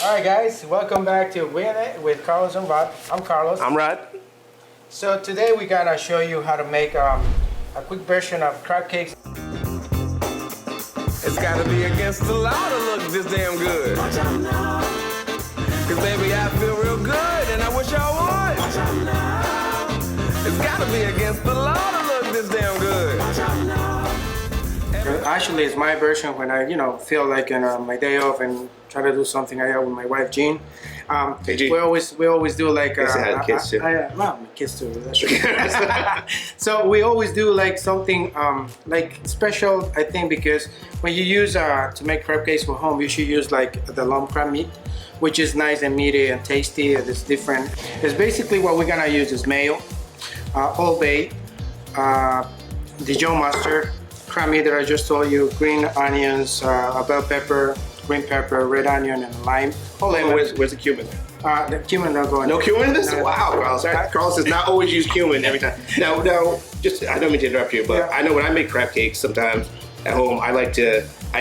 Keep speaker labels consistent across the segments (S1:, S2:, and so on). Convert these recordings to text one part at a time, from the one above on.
S1: Alright guys, welcome back to Win It with Carlos and Rod. I'm Carlos.
S2: I'm Rod.
S1: So today we're gonna show you how to make a quick version of crab cakes.
S2: It's gotta be against the law to look this damn good. Cause baby, I feel real good and I wish I would. It's gotta be against the law to look this damn good.
S1: Actually, it's my version when I, feel like in my day off and try to do something I have with my wife Jean.
S2: Hey, Jean.
S1: We always do like
S2: had kids too.
S1: my kids too. That's right. So we always do like something like special. I think because when you use to make crab cakes for home, you should use like the lump crab meat, which is nice and meaty and tasty. It's different. It's basically what we're gonna use is mayo, Old Bay, Dijon Mustard, crab meat that I just told you, green onions, a bell pepper, green pepper, red onion, and lime.
S2: Where's the cumin?
S1: The cumin don't go in.
S2: No cumin in this?
S1: No.
S2: Wow, Carlos. Carlos does not always use cumin every time. Now, just I don't mean to interrupt you, but
S1: yeah.
S2: I know when I make crab cakes sometimes at home, I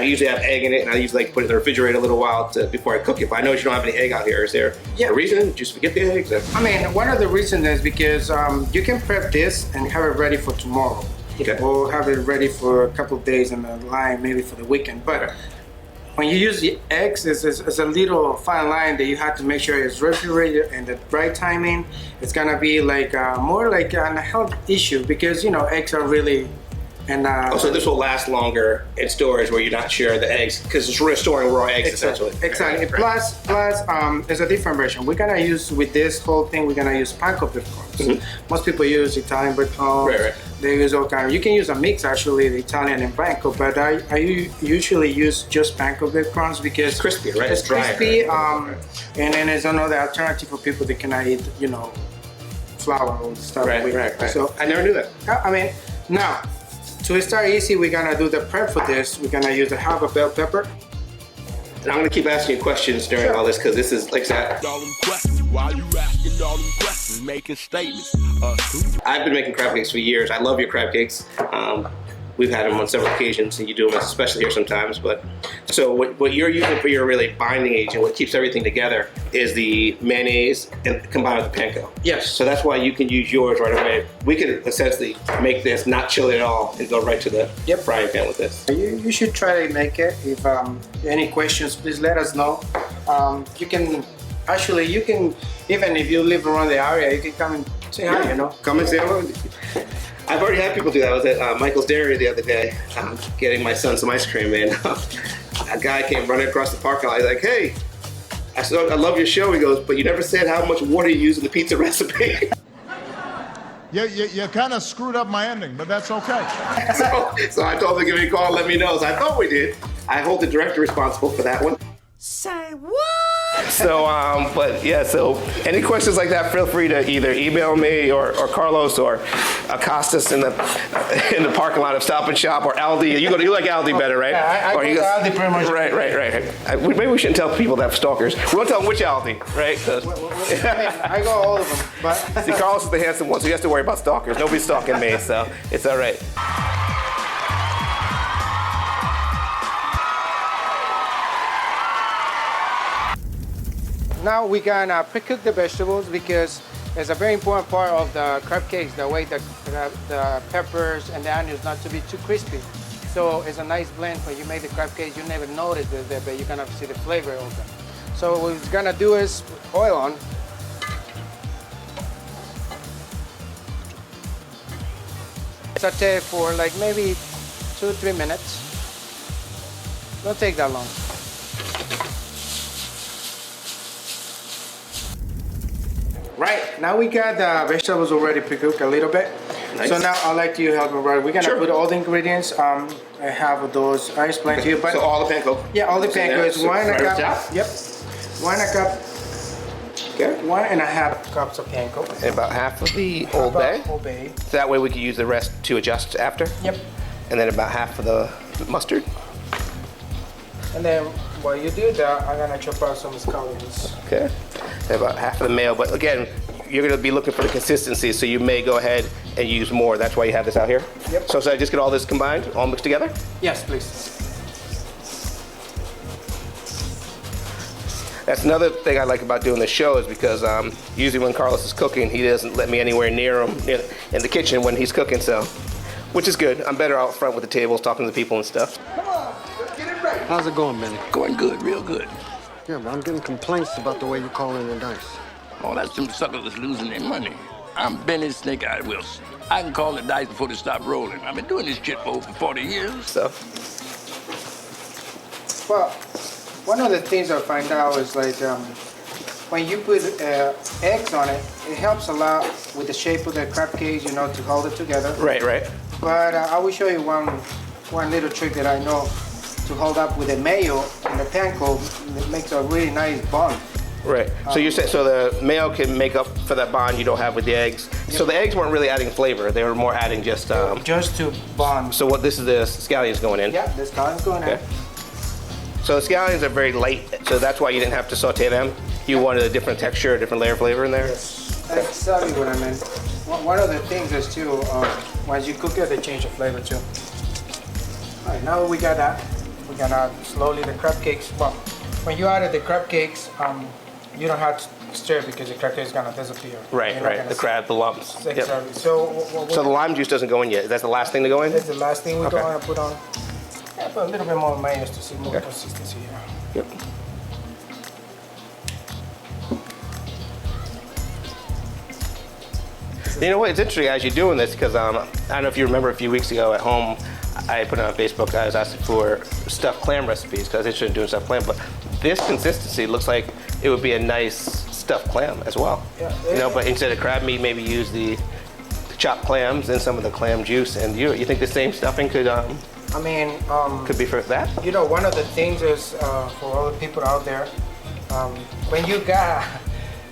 S2: usually have egg in it, and I usually like to put it in the refrigerator a little while before I cook it. But I know you don't have any egg out here. Is there a reason? Just forget the eggs?
S1: I mean, one of the reasons is because you can prep this and have it ready for tomorrow.
S2: Okay.
S1: Or have it ready for a couple of days in the line, maybe for the weekend. But when you use the eggs, it's a little fine line that you have to make sure it's refrigerated and the right timing. It's gonna be like more like a health issue because eggs are really. And
S2: so this will last longer in storage where you're not sure the eggs, because it's storing raw eggs essentially.
S1: Exactly. Plus, there's a different version. We're gonna use with this whole thing. We're gonna use panko breadcrumbs.
S2: Mm-hmm.
S1: Most people use Italian breadcrumbs.
S2: Right.
S1: They use all kind. You can use a mix actually, the Italian and panko. But I usually use just panko breadcrumbs because
S2: it's crispy, right?
S1: It's
S2: dry,
S1: crispy.
S2: right?
S1: And then there's another alternative for people that cannot eat, flour or stuff.
S2: Right.
S1: So
S2: I never knew that.
S1: I mean, now. To start easy, we're gonna do the prep for this. We're gonna use half a bell pepper.
S2: And I'm gonna keep asking you questions during all this because this is like that.
S3: Why you asking all them questions, making statements?
S2: I've been making crab cakes for years. I love your crab cakes. We've had them on several occasions, and you do them especially here sometimes. But so what you're using for your really binding agent, what keeps everything together, is the mayonnaise and combined with the panko.
S1: Yes.
S2: So that's why you can use yours right away. We could essentially make this not chill it at all and go right to the frying pan with this.
S1: You should try to make it. If any questions, please let us know. You can even if you live around the area, you can come and say hi.
S2: Come and say hello. I've already had people do that. I was at Michael's Dairy the other day, getting my son some ice cream, and a guy came running across the parking lot. He's like, "Hey, I said I love your show." He goes, "But you never said how much water you use in the pizza recipe."
S4: You kind of screwed up my ending, but that's okay.
S2: so I told him to give me a call and let me know. So I thought we did. I hold the director responsible for that one.
S1: Say what?
S2: So, so any questions like that, feel free to either email me or Carlos or accost us in the parking lot of Stop and Shop or Aldi. You like Aldi better, right?
S1: Yeah, I go to Aldi pretty much.
S2: Right. Maybe we shouldn't tell people that have stalkers. We won't tell them which Aldi, right?
S1: I go all of them. But
S2: see, Carlos is the handsome one, so he has to worry about stalkers. Nobody's stalking me, so it's all right.
S1: now we're gonna pre-cook the vegetables because it's a very important part of the crab cakes, the way the peppers and the onions not to be too crispy. So it's a nice blend. When you make the crab cakes, you never notice it there, but you're gonna see the flavor of them. So what we're gonna do is oil on. Saute for like maybe 2-3 minutes. Don't take that long. Right, now we got the vegetables already pre-cooked a little bit. Nice. So now I'd like you to help me, right? We're gonna put all the ingredients. I have those, I explained to you. But
S2: so all the panko?
S1: Yeah, all the panko is 1 cup. Yep. 1 cup. Okay. 1.5 cups of panko.
S2: And about half of the Old Bay?
S1: Old Bay.
S2: So that way we can use the rest to adjust after?
S1: Yep.
S2: And then about half of the mustard?
S1: And then while you do that, I'm gonna chop out some scallions.
S2: Okay. And about half of the mayo, but again, you're gonna be looking for the consistency, so you may go ahead and use more. That's why you have this out here?
S1: Yep.
S2: So should I just get all this combined, all mixed together?
S1: Yes, please.
S2: That's another thing I like about doing the show is because usually when Carlos is cooking, he doesn't let me anywhere near him in the kitchen when he's cooking, so, which is good. I'm better out front with the tables, talking to the people and stuff.
S1: Come on, let's get it right.
S5: How's it going, Benny?
S3: Going good, real good.
S5: Yeah, but I'm getting complaints about the way you call in the dice.
S3: Oh, that's them suckers that's losing their money. I'm Benny Snake Eye Wilson. I can call the dice before they stop rolling. I've been doing this shit for over 40 years.
S2: So,
S1: Well, one of the things I find out is like when you put eggs on it, it helps a lot with the shape of the crab cakes, you know, to hold it together.
S2: right.
S1: But I will show you one little trick that I know to hold up with the mayo and the panko. It makes a really nice bond.
S2: Right. So you said so the mayo can make up for that bond you don't have with the eggs. So the eggs weren't really adding flavor; they were more adding just.
S1: Just to bond.
S2: So what? This is the scallions going in.
S1: Yeah, this guy's going in.
S2: Okay. So the scallions are very light, so that's why you didn't have to saute them. You wanted a different texture, a different layer of flavor in there.
S1: Yes, that's exactly what I meant. One of the things is too, once you cook it, they change the flavor too. All right, now we got that. We're gonna slowly the crab cakes. Well, when you added the crab cakes, you don't have to stir because the crab cake is gonna disappear.
S2: Right. The crab, the lumps.
S1: Exactly.
S2: Yep.
S1: So
S2: So the lime juice doesn't go in yet. That's the last thing to go in.
S1: that's the last thing we're
S2: Okay.
S1: gonna put on. Yeah, put a little bit more mayonnaise to see more
S2: Okay.
S1: consistency here.
S2: Yep. You know what? It's interesting as you're doing this because I don't know if you remember a few weeks ago at home, I put it on Facebook. I was asking for stuffed clam recipes because I was interested in doing stuffed clam. But this consistency looks like it would be a nice stuffed clam as well.
S1: Yeah.
S2: You know, but instead of crab meat, maybe use the chopped clams and some of the clam juice. And you think the same stuffing could
S1: I mean,
S2: be for that?
S1: you know, one of the things is for all the people out there, when you got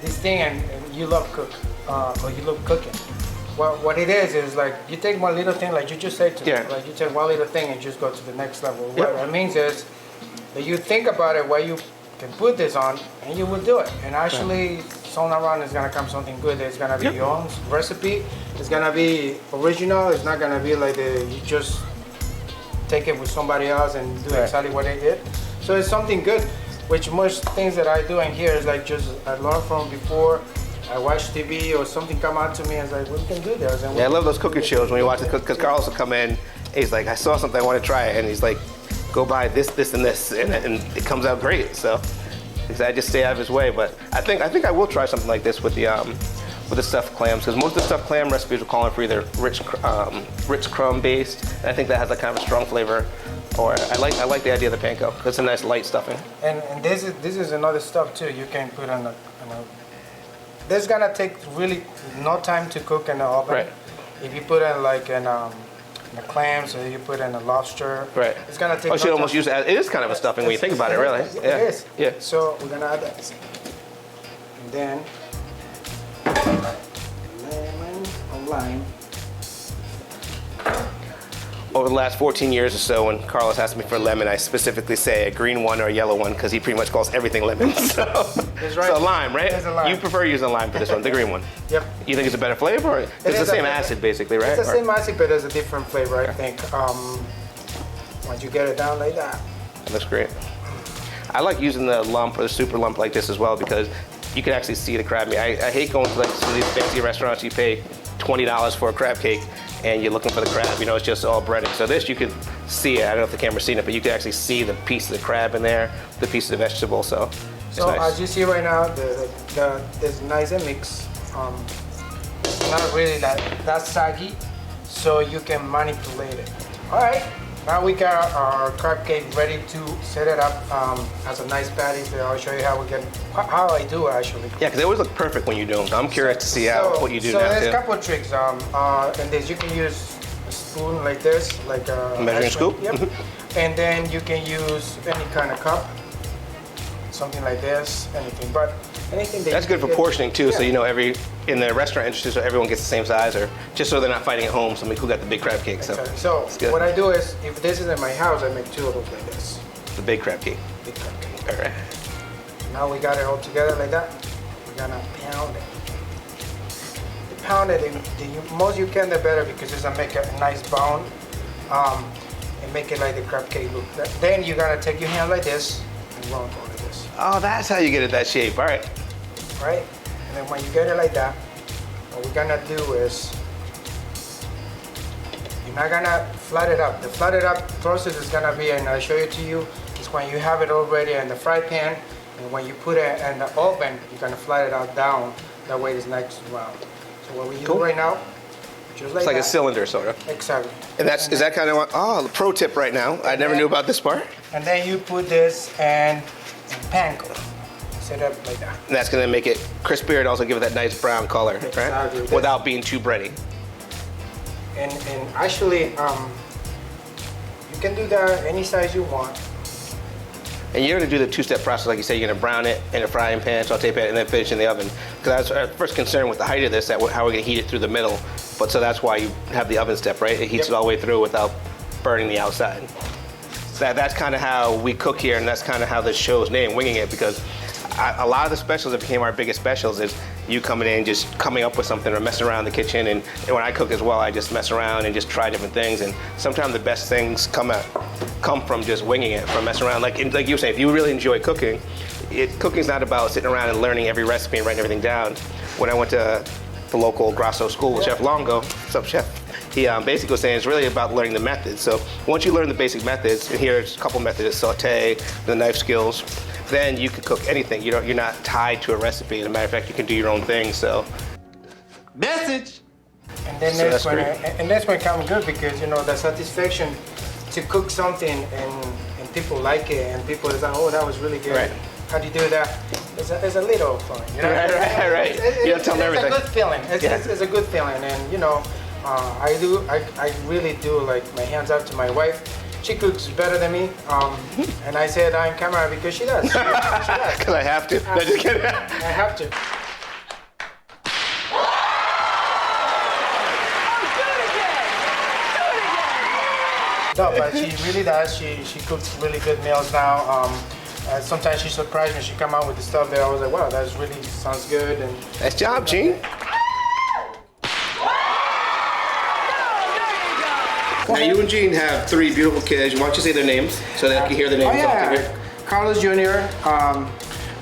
S1: this thing and you love cook or you love cooking, well, what it is like you take one little thing, like you just said to me, like you take one little thing and just go to the next level. What it means is that you think about it, what you can put this on, and you will do it. And actually, soon around is gonna come something good. It's gonna be your own recipe. It's gonna be original. It's not gonna be like you just take it with somebody else and do exactly what they did. So it's something good, which most things that I do in here is like just I learned from before. I watch TV or something come out to me and it's like, we can do this. And
S2: Yeah, I love those cooking shows when you watch it because Carlos will come in and he's like, I saw something, I want to try it. And he's like, go buy this, this, and this. And it comes out great. So I just stay out of his way. But I think I will try something like this with the stuffed clams because most of the stuffed clam recipes are calling for either rich crumb based. And I think that has a kind of a strong flavor. Or I like the idea of the panko. It's a nice light stuffing.
S1: And this is another stuff too. You can put on a this is gonna take really no time to cook in the oven.
S2: Right.
S1: If you put in like in the clams or you put in a lobster,
S2: Right.
S1: it's gonna take.
S2: Oh, so you
S1: no
S2: almost
S1: time.
S2: use it is kind of a stuffing when you think about it, really. Yeah.
S1: It is.
S2: Yeah.
S1: So we're gonna add that. And then lemon or lime.
S2: Over the last 14 years or so, when Carlos asks me for a lemon, I specifically say a green one or a yellow one because he pretty much calls everything lemon. So,
S1: That's right.
S2: so lime, right?
S1: It's a lime.
S2: You prefer using a lime for this one, the green one.
S1: Yep.
S2: You think it's a better flavor? Or it's the
S1: is
S2: same
S1: a-
S2: acid, basically, right?
S1: It's the
S2: Or-
S1: same acid, but there's a different flavor, I think. Once you get it down like that.
S2: That looks great. I like using the lump or the super lump like this as well because you can actually see the crab meat. I hate going to like some of these fancy restaurants. You pay $20 for a crab cake and you're looking for the crab. You know, it's just all breading. So this you can see it. I don't know if the camera's seen it, but you can actually see the piece of the crab in there, the piece of the vegetable. So it's
S1: So
S2: nice.
S1: as you see right now, it's nice and mix. It's not really that saggy, so you can manipulate it. All right, now we got our crab cake ready to set it up as a nice patty. So I'll show you how I do it actually.
S2: Yeah, because they always look perfect when you do them. So I'm curious to see what you do
S1: so
S2: now
S1: there's
S2: too.
S1: a couple of tricks. And this you can use a spoon like this, like a
S2: Measuring scoop?
S1: Yep. And then you can use any kind of cup, something like this, anything. But anything that
S2: That's
S1: you
S2: good
S1: can
S2: for
S1: get-
S2: portioning too, so
S1: Yeah.
S2: you know in the restaurant industry, so everyone gets the same size, or just so they're not fighting at home. Somebody who got the big crab cake. So
S1: Exactly. So
S2: it's good.
S1: what I do is, if this is in my house, I make two of those like this.
S2: The big crab cake.
S1: Big crab cake.
S2: All right.
S1: Now we got it all together like that. We're gonna pound it. You pound it, the most you can, the better, because it's gonna make a nice bone and make it like the crab cake look. Then you're gonna take your hand like this and run over this. this.
S2: Oh, that's how you get it that shape. All right.
S1: Right? And then when you get it like that, what we're gonna do is, you're not gonna flat it up. The flat it up process is gonna be, and I'll show it to you, is when you have it already in the fry pan, and when you put it in the oven, you're gonna flat it out down. That way it's nice and round. So what we do right now, just like
S2: It's like
S1: that.
S2: a cylinder, sort of.
S1: Exactly.
S2: And that's, is that kind of what, oh, the pro tip right now. I never knew about this part.
S1: And then you put this in panko. Set up like that.
S2: And that's going to make it crispier and also give it that nice brown color,
S1: Exactly.
S2: right? Without being too bready.
S1: And actually, you can do that any size you want.
S2: And you're going to do the two-step process, like you say, you're going to brown it in a frying pan, saute pan, and then finish in the oven. Because I was first concerned with the height of this, that how we're going to heat it through the middle. But so that's why you have the oven step, right? It heats it all the way through without burning the outside. So that's kind of how we cook here, and that's kind of how this show's name, Winging It, because a lot of the specials that became our biggest specials is you coming in, just coming up with something or messing around in the kitchen. And when I cook as well, I just mess around and just try different things. And sometimes the best things come from just winging it, from messing around. Like you were saying, if you really enjoy cooking, cooking's not about sitting around and learning every recipe and writing everything down. When I went to the local Grasso school with Chef Longo, what's up, Chef? He basically was saying it's really about learning the methods. So once you learn the basic methods, and here's a couple methods: saute, the knife skills, then you can cook anything. You're not tied to a recipe. As a matter of fact, you can do your own thing. So, message.
S1: And then
S2: So
S1: that's when it comes good, because the satisfaction to cook something and people like it, and people is like, oh, that was really good.
S2: Right.
S1: How do you do that? It's a little fun.
S2: Right. You don't tell them everything.
S1: It's a good feeling. It's a good feeling, and I really do, like, my hands up to my wife. She cooks better than me, and I say that on camera because she does. She does.
S2: Because I have to. No, just kidding.
S1: I have to. No, but she really does. She cooks really good meals now. Sometimes she surprised me. She come out with the stuff that I was like, wow, that really sounds good. And
S2: Nice job, Gene. Now you and Gene have 3 beautiful kids. Why don't you say their names so that I can hear their names?
S1: Oh yeah, Carlos Jr.,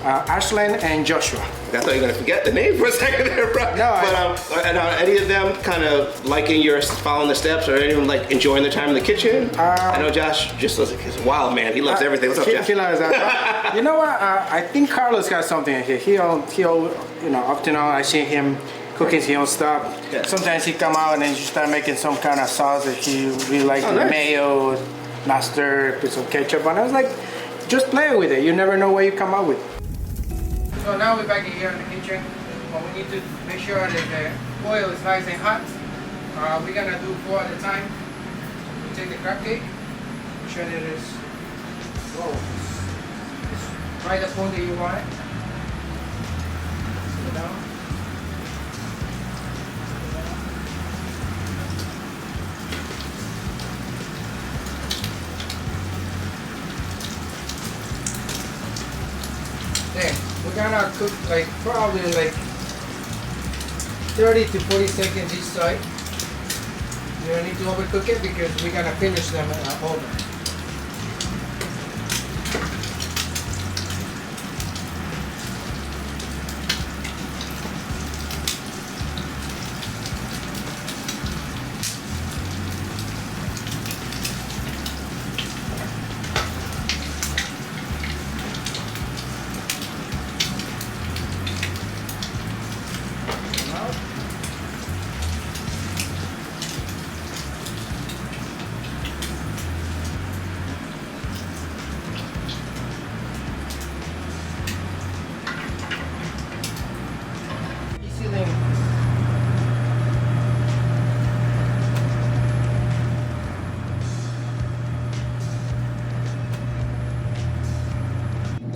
S1: Ashlyn, and Joshua.
S2: I thought you were gonna forget the name for a second there, bro.
S1: No,
S2: but and are any of them kind of liking your following the steps, or any of them like enjoying their time in the kitchen? I know Josh just looks like he's a wild man. He loves everything. What's up, Josh?
S1: He loves that. You know what? I think Carlos got something in here. He'll up to now I see him cooking his own stuff.
S2: Yeah.
S1: Sometimes he come out and then you start making some kind of sauce that he really likes,
S2: nice.
S1: Mayo, mustard, put some ketchup on. I was like, just play with it. You never know what you come up with. So now we're back here in the kitchen. But we need to make sure that the oil is nice and hot. We're gonna do 4 at a time. We take the crab cake, make sure that it's right the point that you want it. Sit it down. Then we're gonna cook probably 30 to 40 seconds each side. You don't need to overcook it because we're gonna finish them in the oven.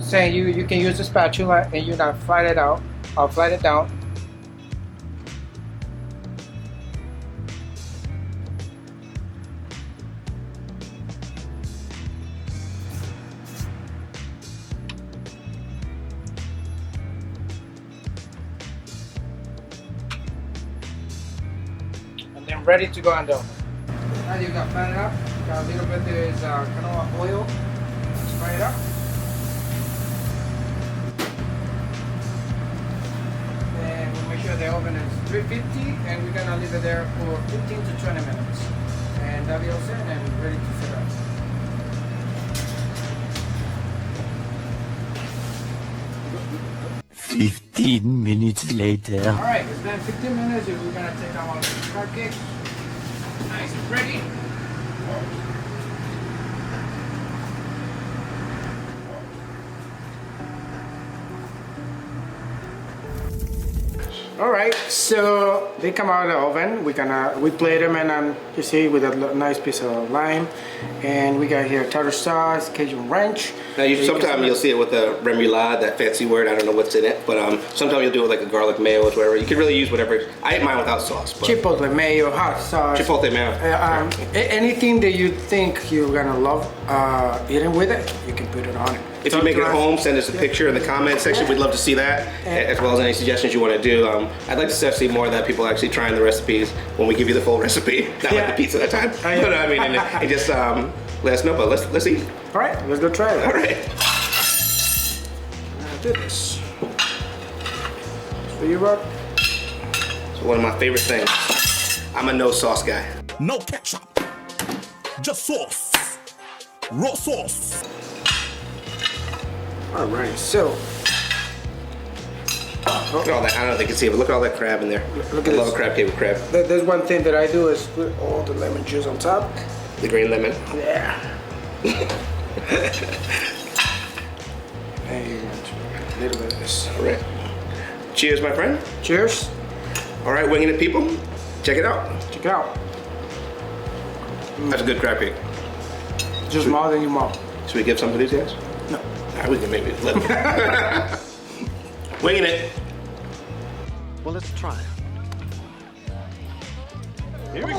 S1: Saying you can use a spatula and you're gonna flat it out. I'll flat it down. And then ready to go on the oven. Now you got flat it up. Got a little bit of canola oil. Spray it up. the oven is 350, and we're gonna leave it there for 15 to 20 minutes. And that'll be all set and ready to serve.
S6: 15 minutes later.
S1: Alright, it's been 15 minutes. We're gonna take out the crab cake. Nice and ready. Alright, so they come out of the oven. We plate them and you see with a nice piece of lime. And we got here tartar sauce, Cajun ranch.
S2: Now, sometimes you'll see it with a remoulade, that fancy word. I don't know what's in it, but sometimes you'll do it like a garlic mayo or whatever. You can really use whatever. I ate mine without sauce. But
S1: Chipotle mayo, hot sauce.
S2: Chipotle mayo.
S1: Anything that you think you're gonna love eating with it, you can put it on it.
S2: If you make it at home, send us a picture in the comment section. We'd love to see that, as well as any suggestions you want to do. I'd like to see more of that, people actually trying the recipes when we give you the full recipe. Not like the pizza that time. But I mean, and just let us know. But let's eat.
S1: All right, let's go try it.
S2: All right.
S1: Let's do this. So you Rob?
S2: It's one of my favorite things. I'm a no sauce guy.
S7: No ketchup, just sauce, raw sauce.
S1: All right, so.
S2: Look at all that. I don't know if they can see it, but look at all that crab in there.
S1: Look
S2: I
S1: at
S2: love
S1: this.
S2: a crab cake with crab.
S1: There's one thing that I do is put all the lemon juice on top.
S2: The green lemon.
S1: Yeah. And a little bit of this.
S2: All right. Cheers, my friend.
S1: Cheers.
S2: All right, winging it, people. Check it out.
S1: Check it out.
S2: That's a good crab cake.
S1: Just more than your mom.
S2: Should we give some to these guys?
S1: No.
S2: I was gonna make it. Winging it.
S5: Well, let's try it.
S2: Here we go.